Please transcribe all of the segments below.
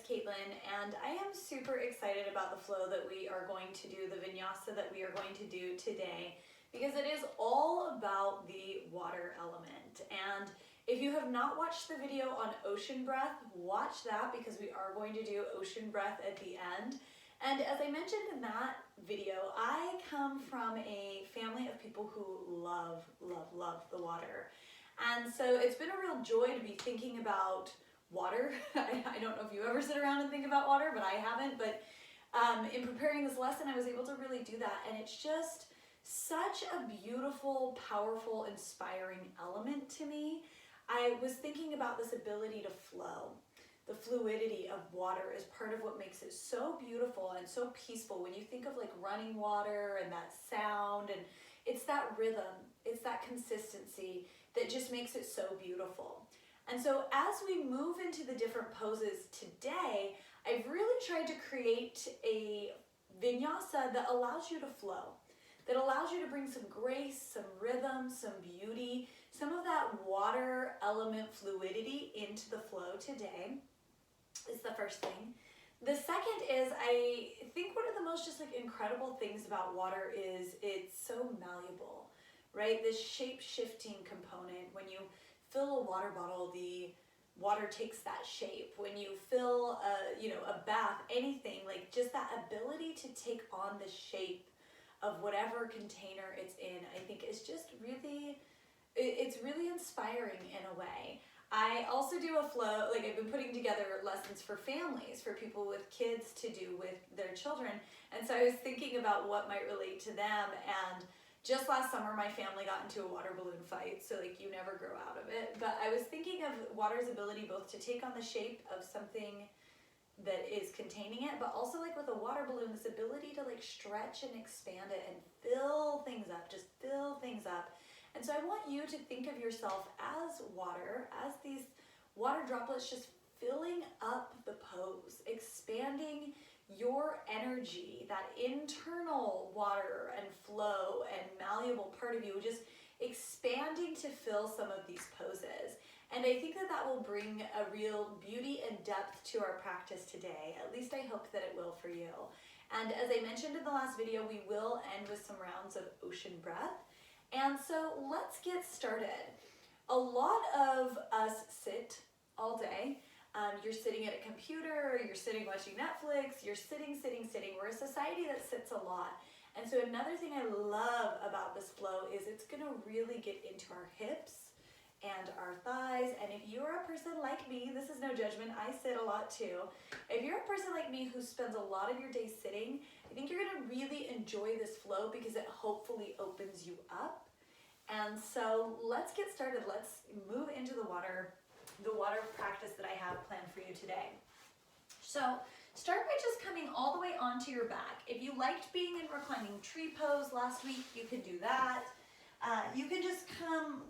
Caitlin, and I am super excited about the flow that we are going to do, the vinyasa that we are going to do today, because it is all about the water element. And if you have not watched the video on ocean breath, watch that because we are going to do ocean breath at the end. And as I mentioned in that video, I come from a family of people who love the water. And so it's been a real joy to be thinking about water. I don't know if you ever sit around and think about water, but I haven't. But in preparing this lesson, I was able to really do that. And it's just such a beautiful, powerful, inspiring element to me. I was thinking about this ability to flow. The fluidity of water is part of what makes it so beautiful and so peaceful. When you think of like running water and that sound, and it's that rhythm, it's that consistency that just makes it so beautiful. And so as we move into the different poses today, I've really tried to create a vinyasa that allows you to flow, that allows you to bring some grace, some rhythm, some beauty, some of that water element fluidity into the flow today. Is the first thing. The second is, I think one of the most just like incredible things about water is it's so malleable, right? This shape-shifting component. When you fill a water bottle, the water takes that shape. When you fill a bath, anything, like just that ability to take on the shape of whatever container it's in, I think is just really, it's really inspiring in a way. I also do a flow, like I've been putting together lessons for families, for people with kids to do with their children. And so I was thinking about what might relate to them. And just last summer, my family got into a water balloon fight. So like you never grow out of it. But I was thinking of water's ability both to take on the shape of something that is containing it, but also like with a water balloon, this ability to like stretch and expand it and fill things up, just fill things up. And so I want you to think of yourself as water, as these water droplets just filling up the pose, expanding your energy, that internal water and flow and malleable part of you, just expanding to fill some of these poses. And I think that that will bring a real beauty and depth to our practice today. At least I hope that it will for you. And as I mentioned in the last video, we will end with some rounds of ocean breath. And so let's get started. A lot of us sit all day. You're sitting at a computer, you're sitting watching Netflix, you're sitting. We're a society that sits a lot. And so another thing I love about this flow is it's gonna really get into our hips and our thighs. And if you're a person like me, this is no judgment, I sit a lot too. If you're a person like me who spends a lot of your day sitting, I think you're gonna really enjoy this flow because it hopefully opens you up. And so let's get started. Let's move into the water practice that I have planned for you today. So start by just coming all the way onto your back. If you liked being in reclining tree pose last week, you can do that. You can just come,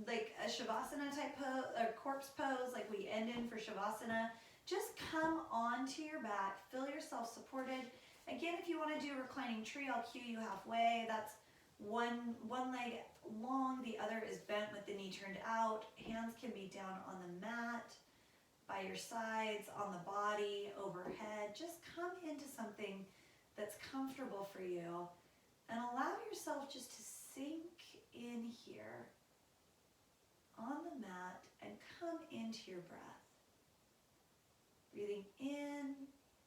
like a Shavasana type pose, or corpse pose, like we end in for Shavasana. Just come onto your back, feel yourself supported. Again, if you want to do reclining tree, I'll cue you halfway. That's one leg long, the other is bent with the knee turned out. Hands can be down on the mat, by your sides, on the body, overhead. Just come into something that's comfortable for you and allow yourself just to sink in here on the mat and come into your breath. Breathing in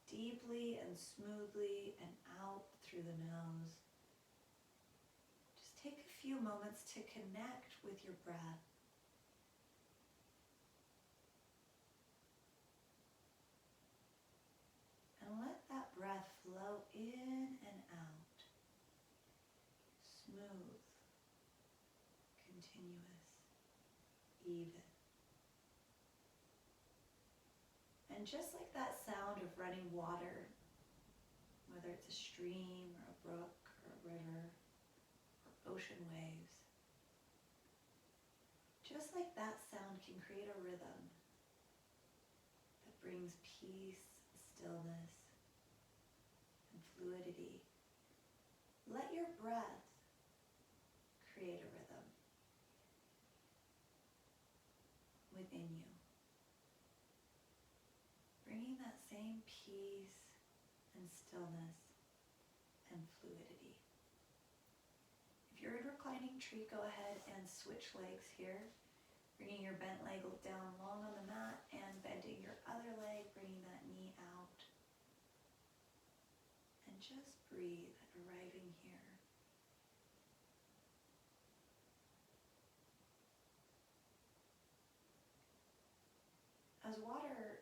deeply and smoothly and out through the nose. Just take a few moments to connect with your breath. And let that breath flow in and out. Smooth, continuous, even. And just like that sound of running water, whether it's a stream or a brook or a river or ocean waves, just like that sound can create a rhythm that brings peace, stillness, and fluidity. Let your breath create a rhythm within you, bringing that same peace and stillness and fluidity. If you're in reclining tree, go ahead and switch legs here, bringing your bent leg down long on the mat and bending your other leg, bringing that knee out. And just breathe, arriving here. As water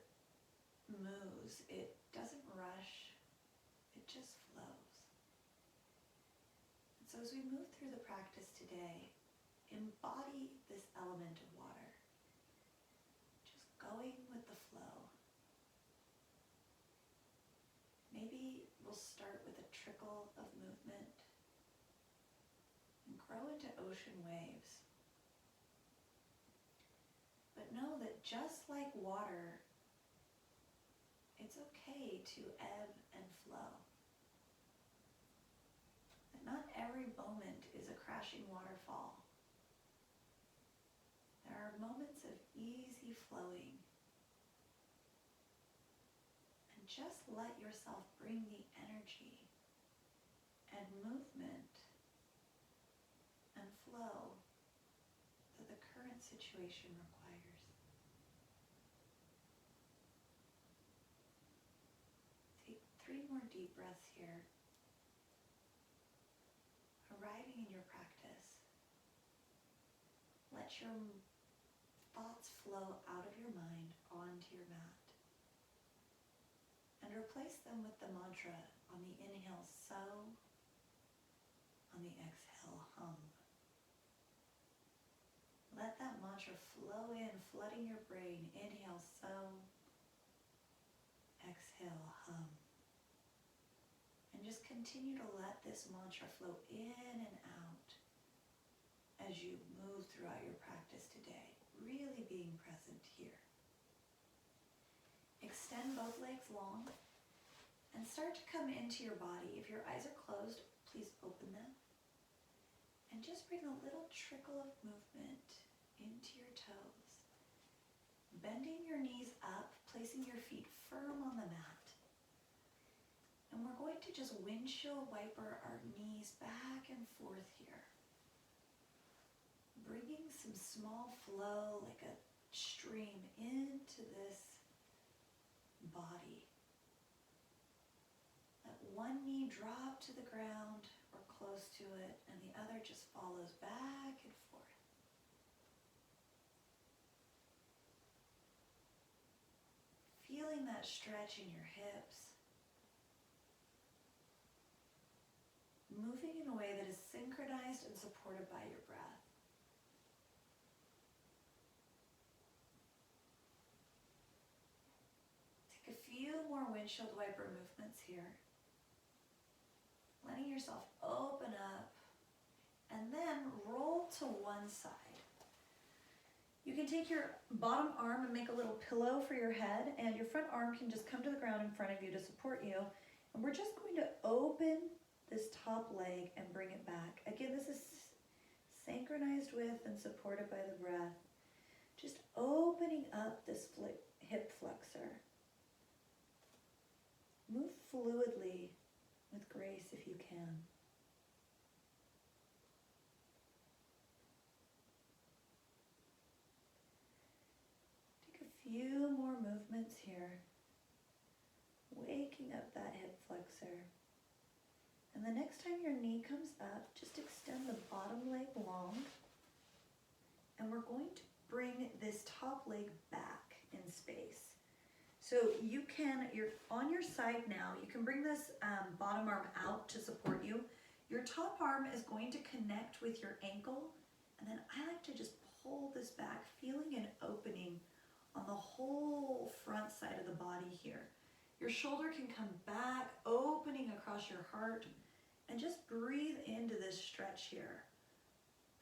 moves, it doesn't rush, it just flows. And so as we move through the practice today, embody this element of water, just going with the flow. Maybe we'll start with a trickle of movement and grow into ocean waves. But know that just like water, it's okay to ebb and flow. That not every moment is a crashing waterfall. There are moments of easy flowing. And just let yourself bring the energy and movement and flow that the current situation requires. Take 3 more deep breaths here. Arriving in your practice, let your thoughts flow out of your mind onto your mat. And replace them with the mantra on the inhale, so, on the exhale, hum. Let that mantra flow in, flooding your brain. Inhale, so, exhale, hum. And just continue to let this mantra flow in and out as you move throughout your practice today, really being present here. Extend both legs long and start to come into your body. If your eyes are closed, please open them. And just bring a little trickle of movement into your toes. Bending your knees up, placing your feet firm on the mat. And we're going to just windshield wiper our knees back and forth here. Bringing some small flow like a stream into this body. Let one knee drop to the ground or close to it, and the other just follows back and forth. Feeling that stretch in your hips. Moving in a way that is synchronized and supported by your breath. Take a few more windshield wiper movements here. Letting yourself open up and then roll to one side. You can take your bottom arm and make a little pillow for your head, and your front arm can just come to the ground in front of you to support you. And we're just going to open this top leg and bring it back. Again, this is synchronized with and supported by the breath. Just opening up this hip flexor. Move fluidly with grace if you can. Take a few more movements here. Waking up that hip flexor. And the next time your knee comes up, just extend the bottom leg long. And we're going to bring this top leg back in space. So you're on your side now. You can bring this bottom arm out to support you. Your top arm is going to connect with your ankle. And then I like to just pull this back, feeling an opening on the whole front side of the body here. Your shoulder can come back, opening across your heart. And just breathe into this stretch here.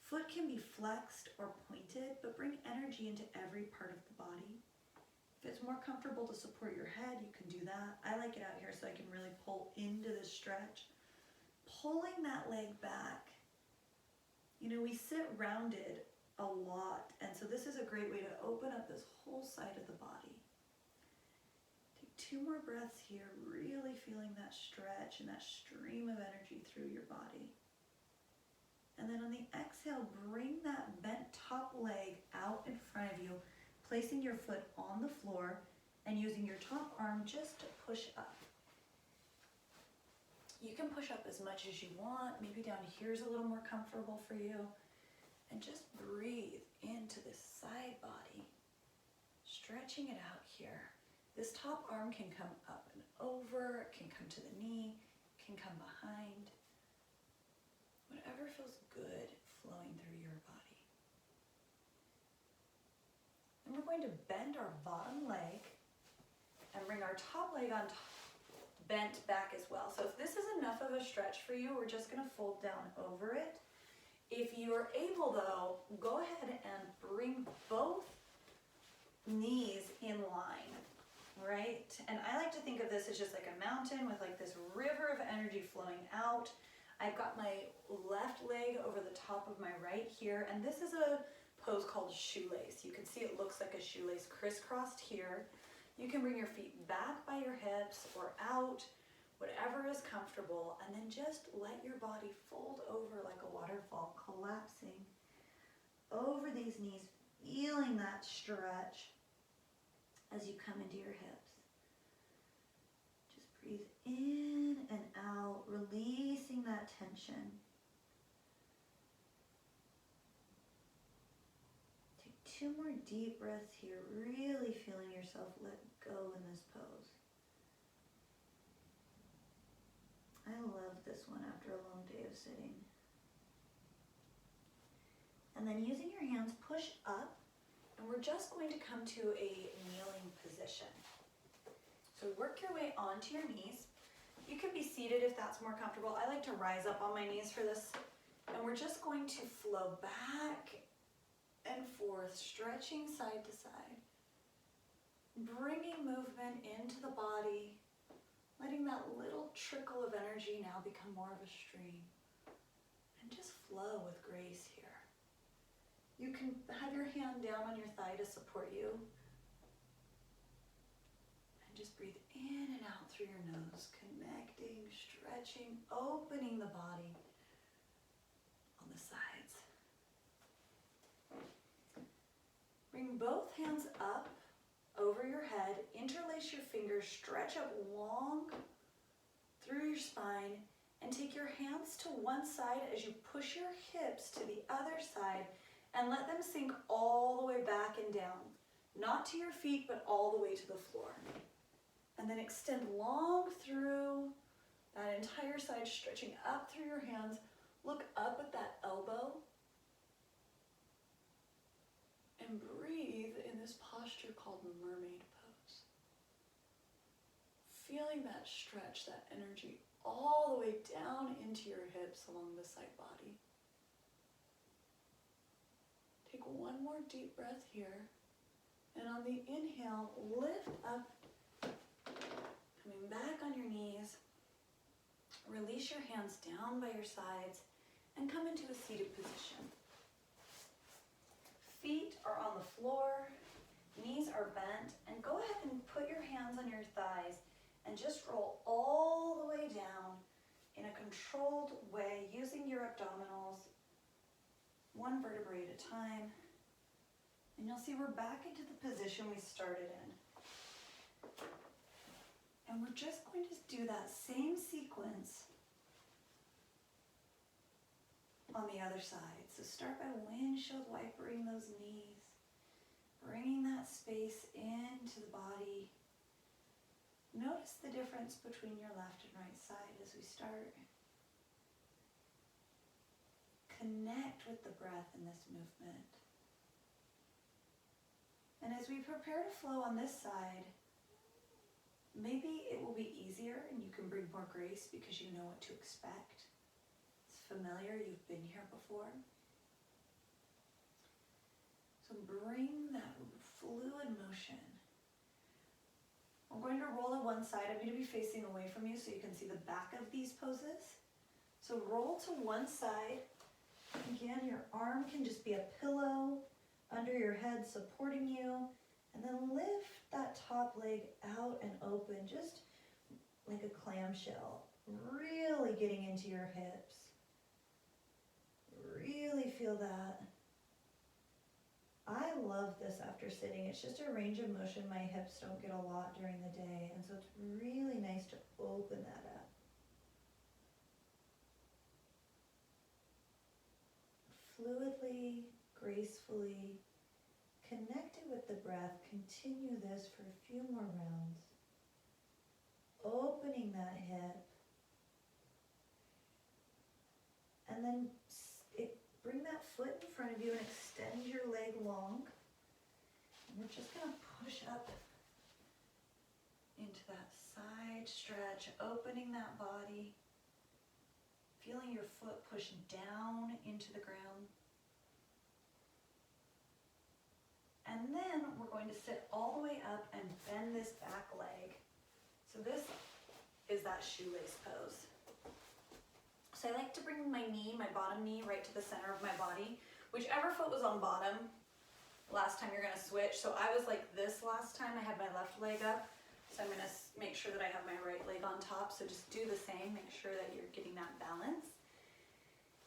Foot can be flexed or pointed, but bring energy into every part of the body. If it's more comfortable to support your head, you can do that. I like it out here so I can really pull into this stretch. Pulling that leg back. You know, we sit rounded a lot, and so this is a great way to open up this whole side of the body. Take 2 more breaths here, really feeling that stretch and that stream of energy through your body. And then on the exhale, bring that bent top leg out in front of you, placing your foot on the floor and using your top arm just to push up. You can push up as much as you want. Maybe down here is a little more comfortable for you. And just breathe into this side body, stretching it out here. This top arm can come up and over, it can come to the knee, can come behind. Whatever feels good flowing through your body. And we're going to bend our bottom leg and bring our top leg on bent back as well. So if this is enough of a stretch for you, we're just going to fold down over it. If you are able though, go ahead and bring both knees in line, right? And I like to think of this as just like a mountain with like this river of energy flowing out. I've got my left leg over the top of my right here, and this is a pose called shoelace. You can see it looks like a shoelace crisscrossed here. You can bring your feet back by your hips or out, whatever is comfortable, and then just let your body fold over like a waterfall, collapsing over these knees, feeling that stretch as you come into your hips. Just breathe in and out, releasing that tension. Take 2 more deep breaths here, really feeling yourself let go in this pose. I love this one after a long day of sitting. And then using your hands, push up, and we're just going to come to a kneeling position. So work your way onto your knees. You can be seated if that's more comfortable. I like to rise up on my knees for this. And we're just going to flow back and forth, stretching side to side. Bringing movement into the body, letting that little trickle of energy now become more of a stream. And just flow with grace here. You can have your hand down on your thigh to support you. And just breathe in and out through your nose, connecting, stretching, opening the body on the sides. Bring both hands up over your head, interlace your fingers, stretch up long through your spine, and take your hands to one side as you push your hips to the other side and let them sink all the way back and down. Not to your feet, but all the way to the floor. And then extend long through that entire side, stretching up through your hands. Look up at that elbow. And breathe in this posture called mermaid pose. Feeling that stretch, that energy all the way down into your hips along the side body. Take 1 more deep breath here. And on the inhale, lift up, coming back on your knees. Release your hands down by your sides and come into a seated position. Feet are on the floor, knees are bent, and go ahead and put your hands on your thighs and just roll all the way down in a controlled way using your abdominals, 1 vertebrae at a time. And you'll see we're back into the position we started in. And we're just going to do that same sequence on the other side. So start by windshield wipering those knees, bringing that space into the body. Notice the difference between your left and right side as we start. Connect with the breath in this movement. And as we prepare to flow on this side, maybe it will be easier and you can bring more grace because you know what to expect. It's familiar, you've been here before. So bring that fluid motion. I'm going to roll to one side. I'm going to be facing away from you so you can see the back of these poses. So roll to one side. Again, your arm can just be a pillow under your head supporting you. And then lift that top leg out and open, just like a clamshell. Really getting into your hips. Really feel that. I love this after sitting. It's just a range of motion. My hips don't get a lot during the day, and so it's really nice to open that up. Fluidly, gracefully, connected with the breath. Continue this for a few more rounds. Opening that hip. And then bring that foot in front of you and extend your leg long. And we're just going to push up into that side stretch, opening that body, feeling your foot push down into the ground. And then we're going to sit all the way up and bend this back leg. So this is that shoelace pose. So I like to bring my bottom knee right to the center of my body. Whichever foot was on bottom, last time you're gonna switch. So I was like this last time, I had my left leg up. So I'm gonna make sure that I have my right leg on top. So just do the same, make sure that you're getting that balance.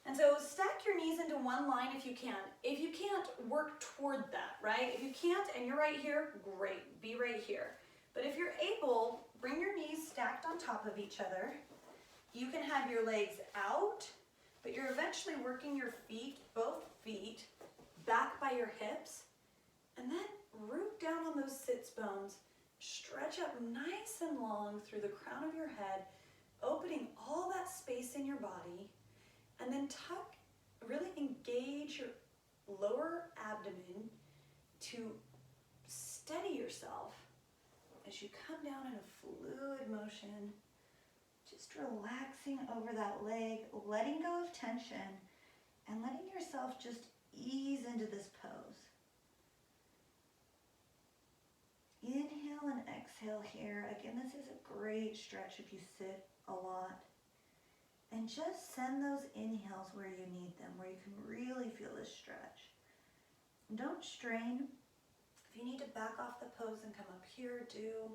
And so stack your knees into one line if you can. If you can't, work toward that, right? If you can't and you're right here, great, be right here. But if you're able, bring your knees stacked on top of each other. You can have your legs out, but you're eventually working your feet, both feet, back by your hips, and then root down on those sits bones, stretch up nice and long through the crown of your head, opening all that space in your body, and then tuck, really engage your lower abdomen to steady yourself as you come down in a fluid motion. Just relaxing over that leg, letting go of tension, and letting yourself just ease into this pose. Inhale and exhale here. Again, this is a great stretch if you sit a lot. And just send those inhales where you need them, where you can really feel this stretch. And don't strain. If you need to back off the pose and come up here, do.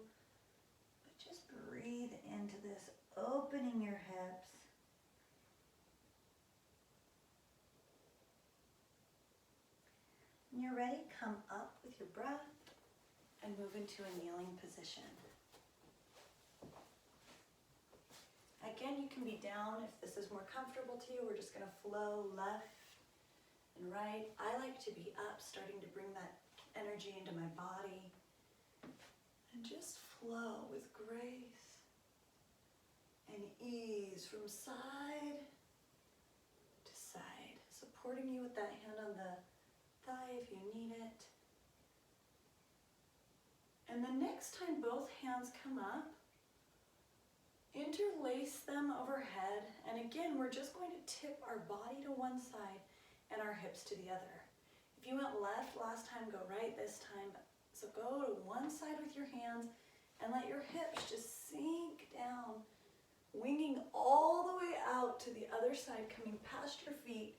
But just breathe into this, opening your hips. When you're ready, come up with your breath and move into a kneeling position. Again, you can be down if this is more comfortable to you. We're just going to flow left and right. I like to be up, starting to bring that energy into my body. And just flow with grace and ease from side to side, supporting you with that hand on the thigh if you need it. And the next time both hands come up, interlace them overhead. And again, we're just going to tip our body to one side and our hips to the other. If you went left last time, go right this time. So go to one side with your hands and let your hips just sink down, winging all the way out to the other side, coming past your feet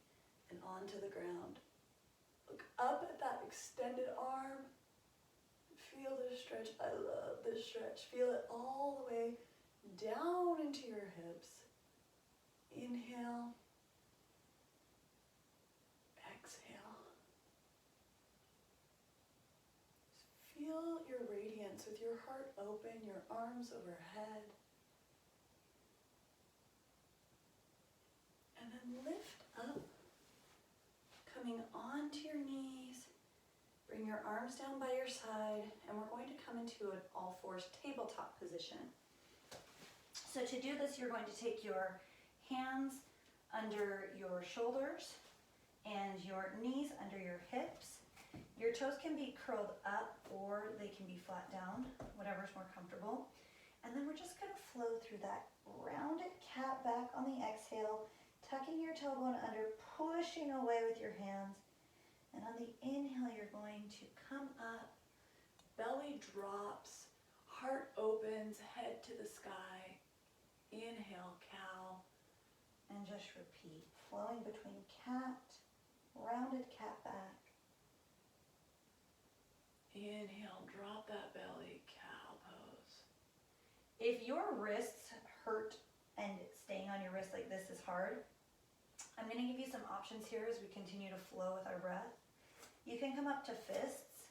and onto the ground. Look up at that extended arm. Feel this stretch. I love this stretch. Feel it all the way down into your hips. Inhale. Exhale. Feel your radiance with your heart open, your arms overhead. And then lift up, coming onto your knees. Bring your arms down by your side, and we're going to come into an all fours tabletop position. So to do this, you're going to take your hands under your shoulders and your knees under your hips. Your toes can be curled up or they can be flat down, whatever's more comfortable. And then we're just going to flow through that rounded cat back on the exhale, tucking your tailbone under, pushing away with your hands. And on the inhale, you're going to come up, belly drops, heart opens, head to the sky. Inhale, cow, and just repeat, flowing between cat, rounded cat back. Inhale, drop that belly, cow pose. If your wrists hurt and staying on your wrist like this is hard, I'm going to give you some options here as we continue to flow with our breath. You can come up to fists.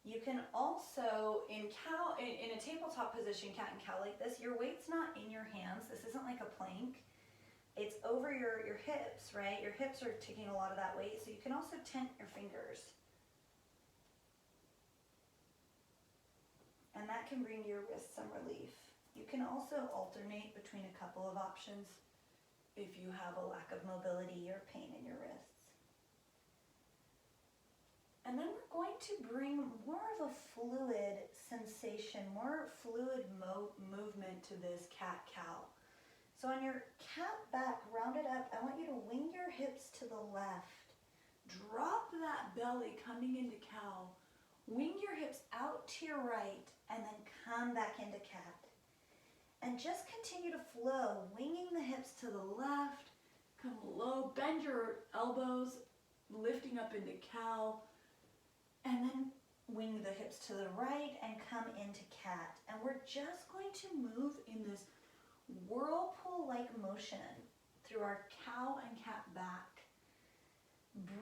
You can also, in a tabletop position, cat and cow like this, your weight's not in your hands. This isn't like a plank. It's over your hips, right? Your hips are taking a lot of that weight, so you can also tent your fingers. And that can bring your wrists some relief. You can also alternate between a couple of options if you have a lack of mobility or pain in your wrists. And then we're going to bring more of a fluid sensation, more fluid movement to this cat-cow. So on your cat back, round it up, I want you to wing your hips to the left. Drop that belly coming into cow. Wing your hips out to your right and then come back into cat. And just continue to flow, winging the hips to the left, come low, bend your elbows, lifting up into cow, and then wing the hips to the right and come into cat. And we're just going to move in this whirlpool-like motion through our cow and cat back,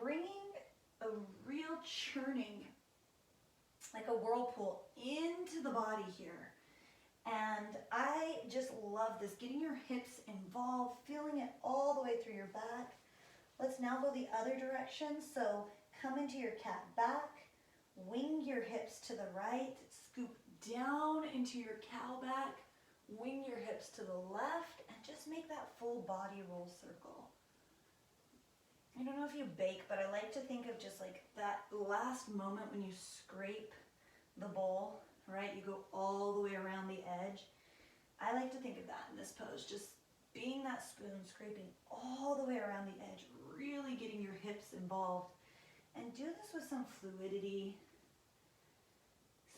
bringing a real churning, like a whirlpool, into the body here. And I just love this, getting your hips involved, feeling it all the way through your back. Let's now go the other direction. So come into your cat back, wing your hips to the right, scoop down into your cow back, wing your hips to the left, and just make that full body roll circle. I don't know if you bake, but I like to think of just like that last moment when you scrape the bowl, right? You go all the way around the edge. I like to think of that in this pose, just being that spoon, scraping all the way around the edge, really getting your hips involved. And do this with some fluidity,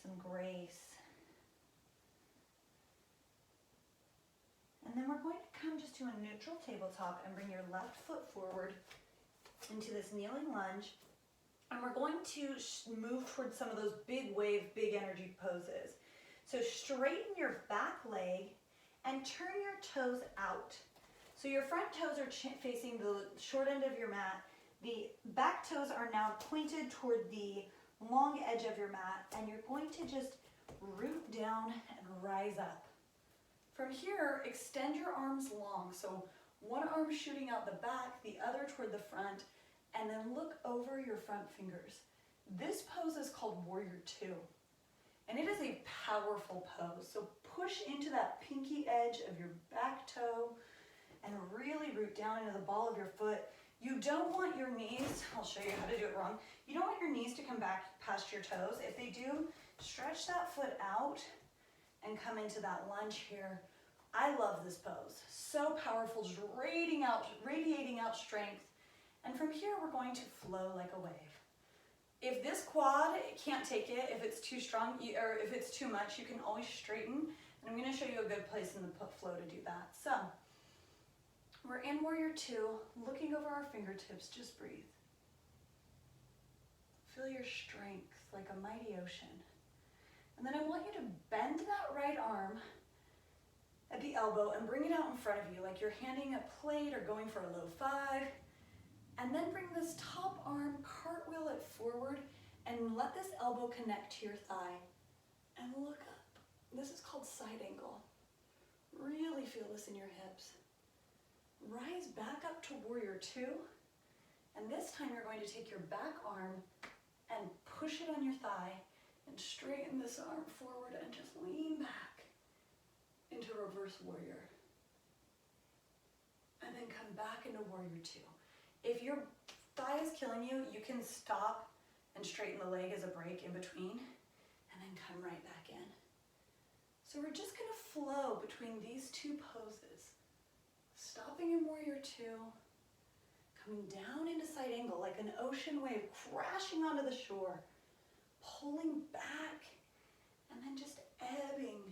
some grace. And then we're going to come just to a neutral tabletop and bring your left foot forward into this kneeling lunge. And we're going to move towards some of those big wave, big energy poses. So straighten your back leg and turn your toes out. So your front toes are facing the short end of your mat. The back toes are now pointed toward the long edge of your mat, and you're going to just root down and rise up. From here, extend your arms long. So one arm shooting out the back, the other toward the front, and then look over your front fingers. This pose is called Warrior Two, and it is a powerful pose. So push into that pinky edge of your back toe and really root down into the ball of your foot. You don't want your knees, I'll show you how to do it wrong. You don't want your knees to come back past your toes. If they do, stretch that foot out and come into that lunge here. I love this pose. So powerful, just radiating out strength. And from here, we're going to flow like a wave. If this quad can't take it, if it's too strong, or if it's too much, you can always straighten. And I'm going to show you a good place in the flow to do that. So we're in Warrior Two, looking over our fingertips. Just breathe. Feel your strength like a mighty ocean. And then I want you to bend that right arm at the elbow and bring it out in front of you like you're handing a plate or going for a low five. And then bring this top arm, cartwheel it forward, and let this elbow connect to your thigh. And look up. This is called side angle. Really feel this in your hips. Rise back up to Warrior Two. And this time you're going to take your back arm and push it on your thigh and straighten this arm forward and just lean back into Reverse Warrior. And then come back into Warrior Two. If your thigh is killing you, you can stop and straighten the leg as a break in between, and then come right back in. So we're just gonna flow between these two poses. Stopping in Warrior Two, coming down into side angle like an ocean wave crashing onto the shore, pulling back, and then just ebbing,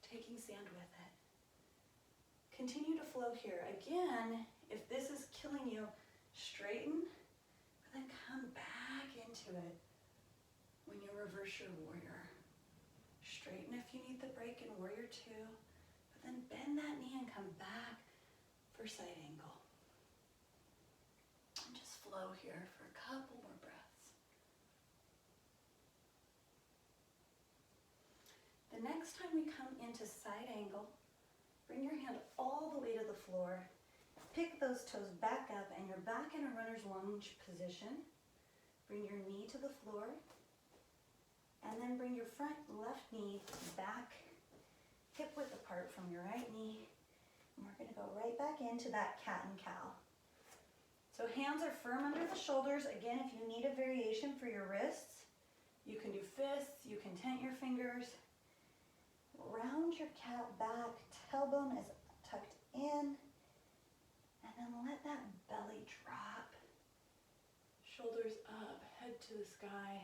taking sand with it. Continue to flow here. Again, if this is killing you, straighten, Then come back into it when you reverse your warrior. Straighten if you need the break in warrior two, but then bend that knee and come back for side angle. And just flow here for a couple more breaths. The next time we come into side angle, bring your hand all the way to the floor. Pick those toes back up and you're back in a runner's lunge position. Bring your knee to the floor and then bring your front left knee back hip width apart from your right knee. And we're going to go right back into that cat and cow. So hands are firm under the shoulders. Again, if you need a variation for your wrists, you can do fists, you can tent your fingers. Round your cat back, tailbone is tucked in. And then let that belly drop. Shoulders up, head to the sky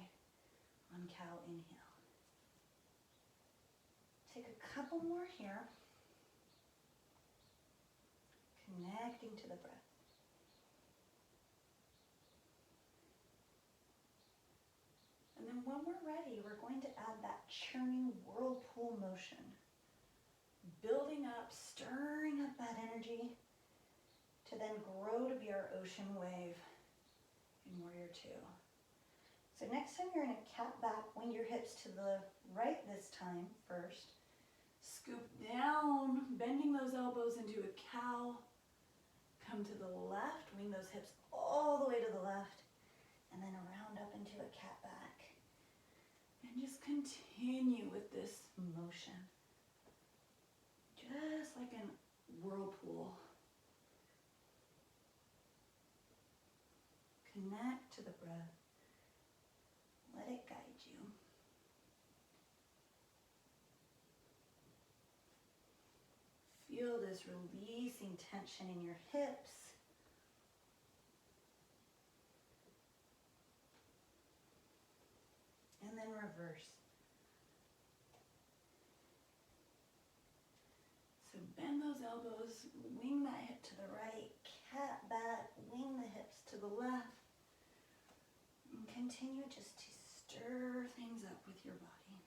on cow inhale. Take a couple more here. Connecting to the breath. And then when we're ready, we're going to add that churning whirlpool motion. Building up, stirring up that energy to then grow to be our ocean wave in warrior two. So next time you're in a cat back, wing your hips to the right this time first. Scoop down, bending those elbows into a cow. Come to the left, wing those hips all the way to the left, and then around up into a cat back. And just continue with this motion. Just like a whirlpool. Connect to the breath. Let it guide you. Feel this releasing tension in your hips. And then reverse. So bend those elbows, wing that hip to the right, cat back, wing the hips to the left. And continue just to stir things up with your body.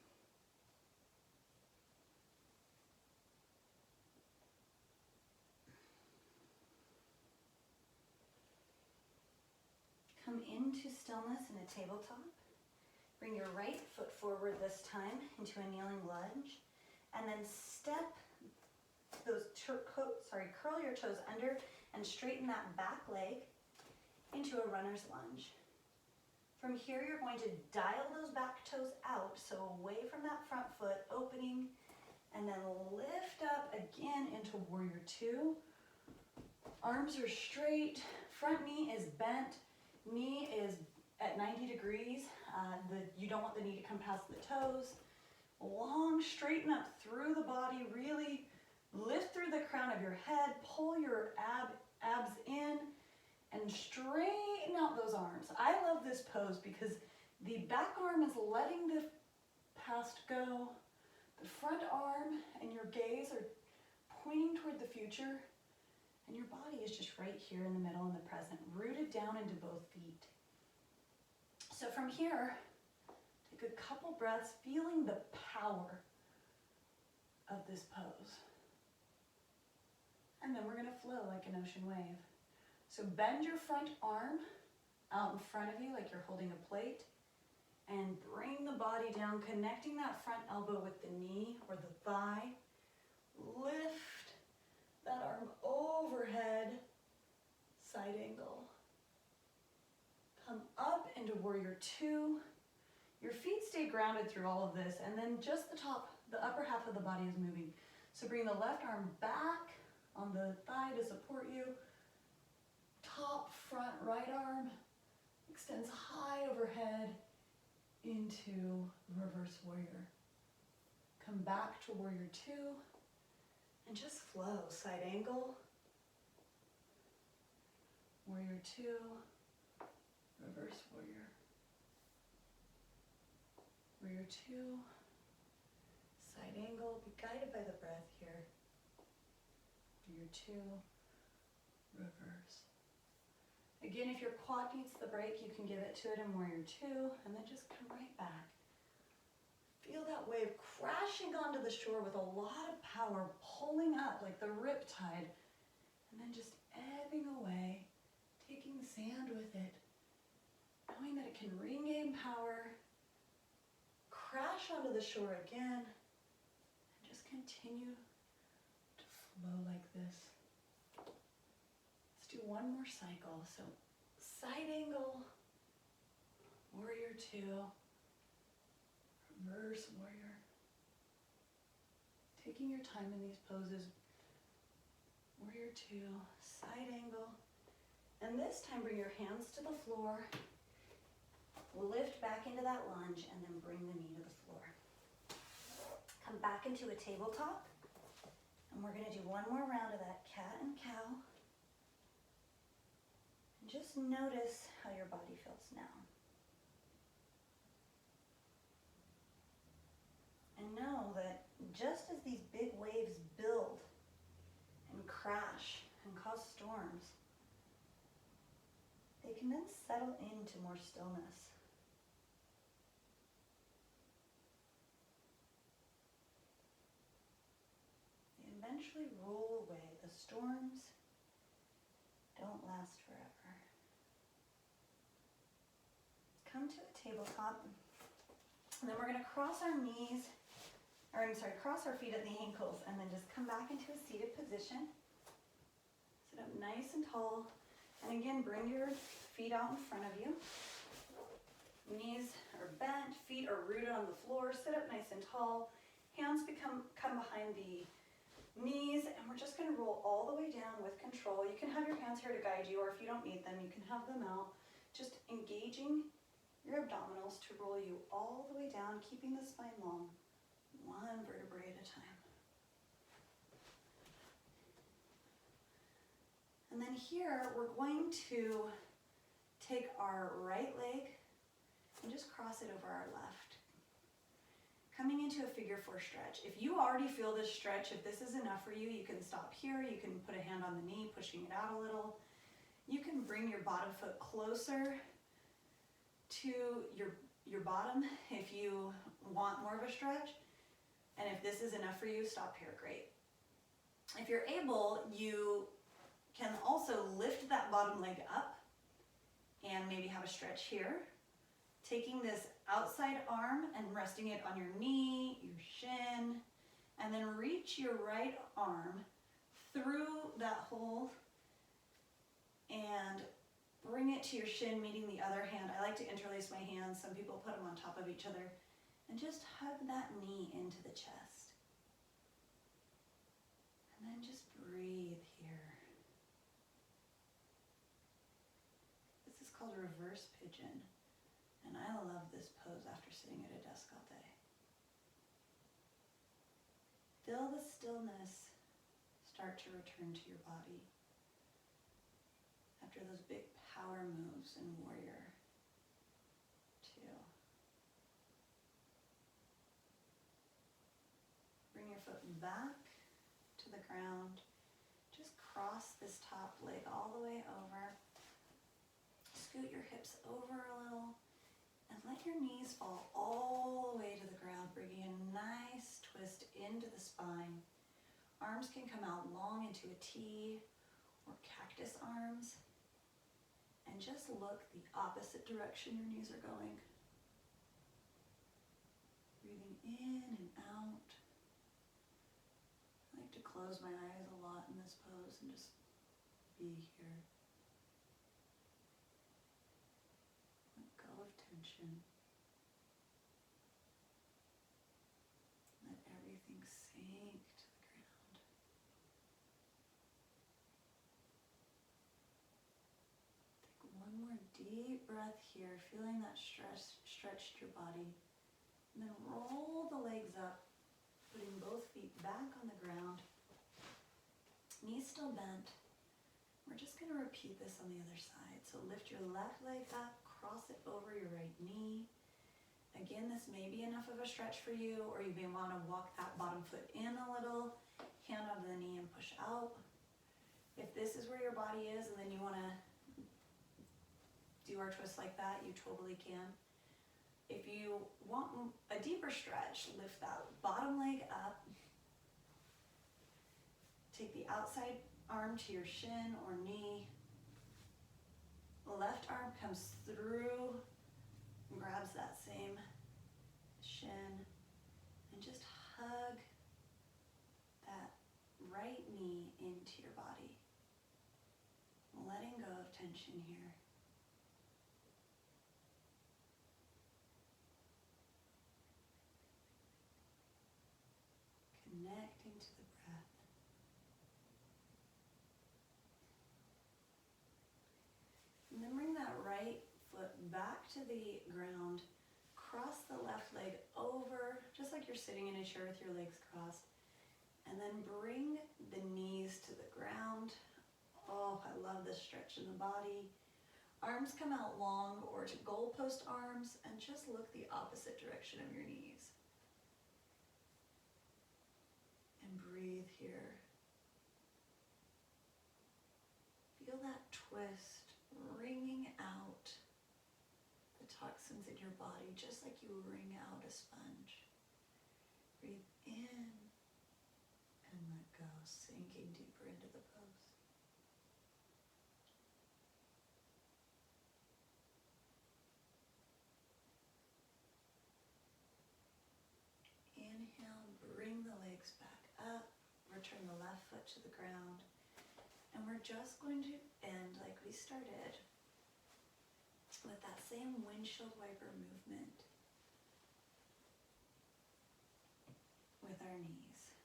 Come into stillness in a tabletop. Bring your right foot forward this time into a kneeling lunge. And then step those, curl your toes under and straighten that back leg into a runner's lunge. From here, you're going to dial those back toes out, so away from that front foot, opening, and then lift up again into warrior two. Arms are straight, front knee is bent, knee is at 90 degrees. You don't want the knee to come past the toes. Long, straighten up through the body, really lift through the crown of your head, pull your abs in, and straighten out those arms. I love this pose because the back arm is letting the past go. The front arm and your gaze are pointing toward the future. And your body is just right here in the middle in the present, rooted down into both feet. So from here, take a couple breaths, feeling the power of this pose. And then we're going to flow like an ocean wave. So bend your front arm out in front of you like you're holding a plate, and bring the body down, connecting that front elbow with the knee or the thigh. Lift that arm overhead, side angle. Come up into warrior two. Your feet stay grounded through all of this, and then just the upper half of the body is moving. So bring the left arm back on the thigh to support you. Top, front, right arm extends high overhead into reverse warrior. Come back to warrior two and just flow. Side angle, warrior two, reverse warrior. Warrior two, side angle, be guided by the breath here. Warrior two, reverse. Again, if your quad needs the break, you can give it to it in warrior two, and then just come right back. Feel that wave crashing onto the shore with a lot of power, pulling up like the riptide, and then just ebbing away, taking the sand with it, knowing that it can regain power, crash onto the shore again, and just continue to flow like this. Let's do one more cycle. So side angle, warrior two, reverse warrior. Taking your time in these poses. Warrior two, side angle. And this time bring your hands to the floor. Lift back into that lunge and then bring the knee to the floor. Come back into a tabletop. And we're going to do one more round of that cat and cow. And just notice how your body feels now. And know that just as these big waves build and crash and cause storms, they can then settle into more stillness. They eventually roll away. The storms don't last forever. Come to a tabletop, and then we're going to cross our knees, cross our feet at the ankles, and then just come back into a seated position. Sit up nice and tall, and again, bring your feet out in front of you. Knees are bent, feet are rooted on the floor. Sit up nice and tall. Hands come behind the knees, and we're just going to roll all the way down with control. You can have your hands here to guide you, or if you don't need them, you can have them out. Just engaging your abdominals to roll you all the way down, keeping the spine long, one vertebrae at a time. And then here, we're going to take our right leg and just cross it over our left. Coming into a figure four stretch. If you already feel this stretch, if this is enough for you, you can stop here. You can put a hand on the knee, pushing it out a little. You can bring your bottom foot closer to your bottom if you want more of a stretch. And if this is enough for you, stop here, great. If you're able, you can also lift that bottom leg up and maybe have a stretch here. Taking this outside arm and resting it on your knee, your shin, and then reach your right arm through that hole and bring it to your shin, meeting the other hand. I like to interlace my hands. Some people put them on top of each other. And just hug that knee into the chest. And then just breathe here. This is called a reverse pigeon. And I love this pose after sitting at a desk all day. Feel the stillness start to return to your body after those big power moves in warrior two. Bring your foot back to the ground. Just cross this top leg all the way over. Scoot your hips over a little. And let your knees fall all the way to the ground, bringing a nice twist into the spine. Arms can come out long into a T or cactus arms. And just look the opposite direction your knees are going. Breathing in and out. I like to close my eyes a lot in this pose and just be here. Of tension. Let everything sink to the ground. Take one more deep breath here, feeling that stretched your body. And then roll the legs up, putting both feet back on the ground. Knees still bent. We're just going to repeat this on the other side. So lift your left leg up, cross it over your right knee. Again, this may be enough of a stretch for you, or you may want to walk that bottom foot in a little, hand onto the knee and push out. If this is where your body is and then you want to do our twist like that, you totally can. If you want a deeper stretch, lift that bottom leg up. Take the outside arm to your shin or knee. The left arm comes through and grabs that same shin, and just hug that right knee into your body. Letting go of tension here. Connecting to the breath. And then bring that right foot back to the ground. Cross the left leg over, just like you're sitting in a chair with your legs crossed. And then bring the knees to the ground. Oh, I love this stretch in the body. Arms come out long or to goalpost arms, and just look the opposite direction of your knees. And breathe here. Feel that twist wringing out the toxins in your body, just like you wring out a sponge. Breathe in and let go, sinking deeper into the pose. Inhale, bring the legs back up, return the left foot to the ground, and we're just going to end like we started with that same windshield wiper movement with our knees.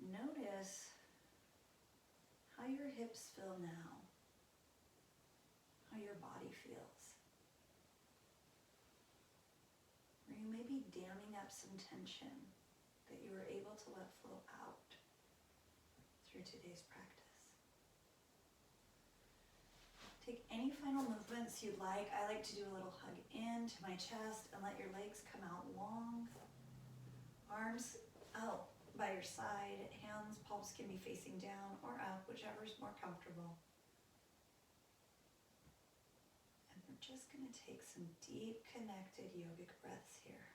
Notice how your hips feel now, how your body feels. Where you may be damming up some tension that you were able to let flow out through today's practice. Take any final movements you'd like. I like to do a little hug into my chest and let your legs come out long. Arms out by your side, hands, palms can be facing down or up, whichever is more comfortable. And we're just going to take some deep connected yogic breaths here.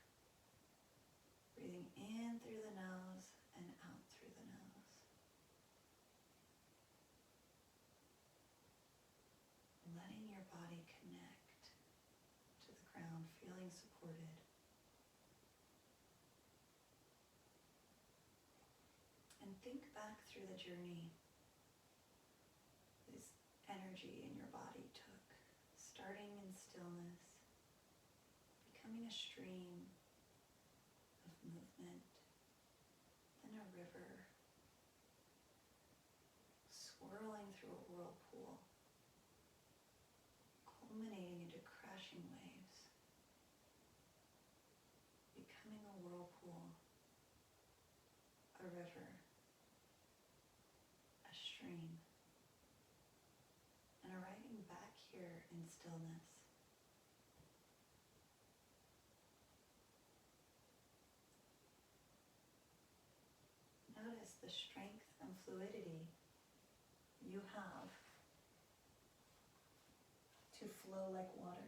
Breathing in through the nose and out through the nose. Letting your body connect to the ground, feeling supported. And think back through the journey this energy in your body took, starting in stillness, becoming a stream of movement, then a river, swirling through a whirlpool, culminating into crashing waves, becoming a whirlpool, a river, a stream, and arriving back here in stillness. Notice the strength and fluidity you have to flow like water.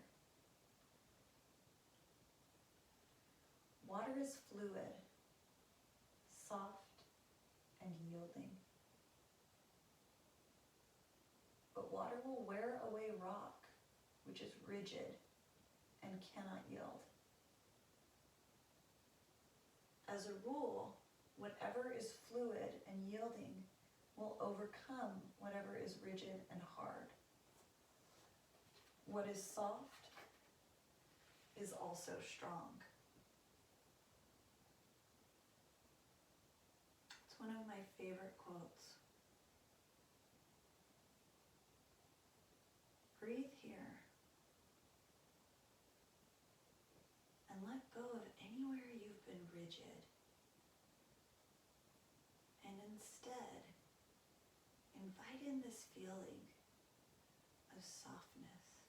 Water is fluid, soft, and yielding. But water will wear away rock, which is rigid and cannot yield. As a rule, whatever is fluid and yielding will overcome whatever is rigid and hard. What is soft is also strong. It's one of my favorite quotes. Breathe here and let go of anywhere you've been rigid, and instead invite in this feeling of softness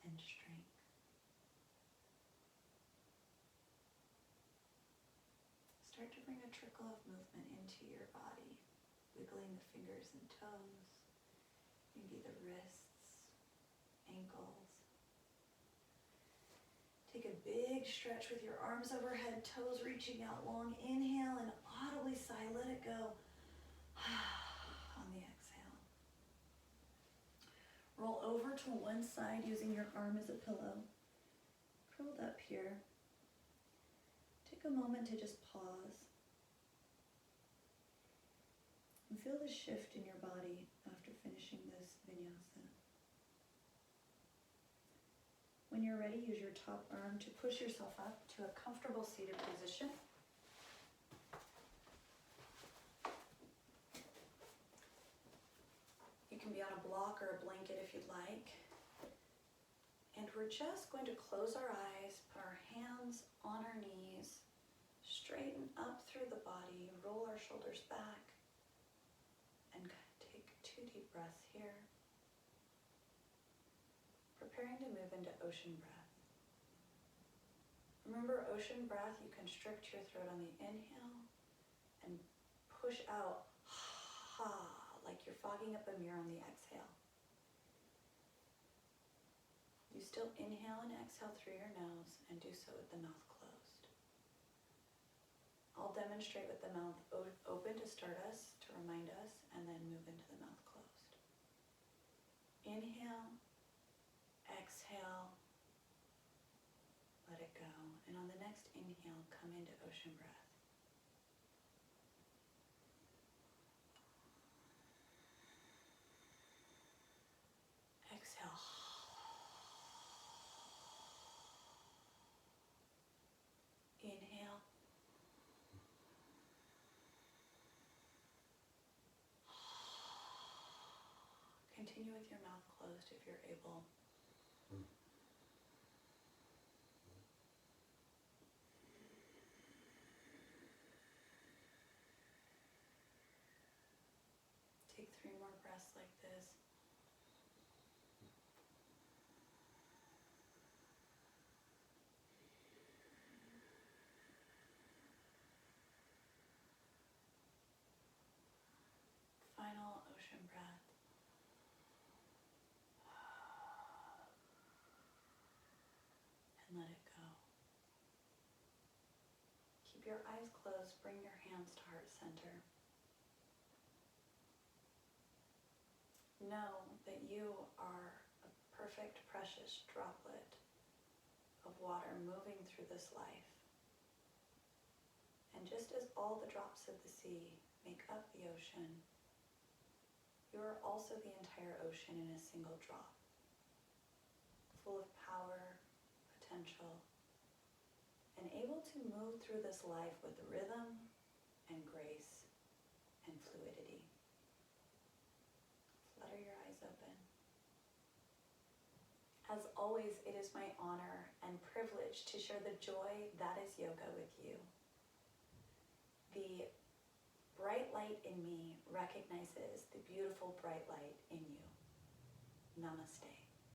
and strength. Start to bring a trickle of movement into your body, wiggling the fingers and toes. maybe the wrists, ankles. Take a big stretch with your arms overhead, toes reaching out long. Inhale and audibly sigh, let it go. On the exhale. Roll over to one side using your arm as a pillow. Curled up here. Take a moment to just pause. And feel the shift in your body after finishing this vinyasa. When you're ready, use your top arm to push yourself up to a comfortable seated position. You can be on a block or a blanket if you'd like. And we're just going to close our eyes, put our hands on our knees, straighten up through the body, roll our shoulders back, and take 2 deep breaths here. Preparing to move into ocean breath. Remember, ocean breath, you constrict your throat on the inhale and push out, ha, like you're fogging up a mirror on the exhale. You still inhale and exhale through your nose and do so with the mouth closed. I'll demonstrate with the mouth open to start us, to remind us, and then move into the mouth closed. Inhale. Exhale, let it go. And on the next inhale, come into ocean breath. Exhale. Inhale. Continue with your mouth closed if you're able. Take 3 more breaths like this. Final ocean breath. And let it go. Keep your eyes closed. Bring your hands to heart center. Know that you are a perfect, precious droplet of water moving through this life. And just as all the drops of the sea make up the ocean, you are also the entire ocean in a single drop, full of power, potential, and able to move through this life with rhythm and grace and fluidity. Flutter your eyes open. As always, it is my honor and privilege to share the joy that is yoga with you. The bright light in me recognizes the beautiful bright light in you. Namaste.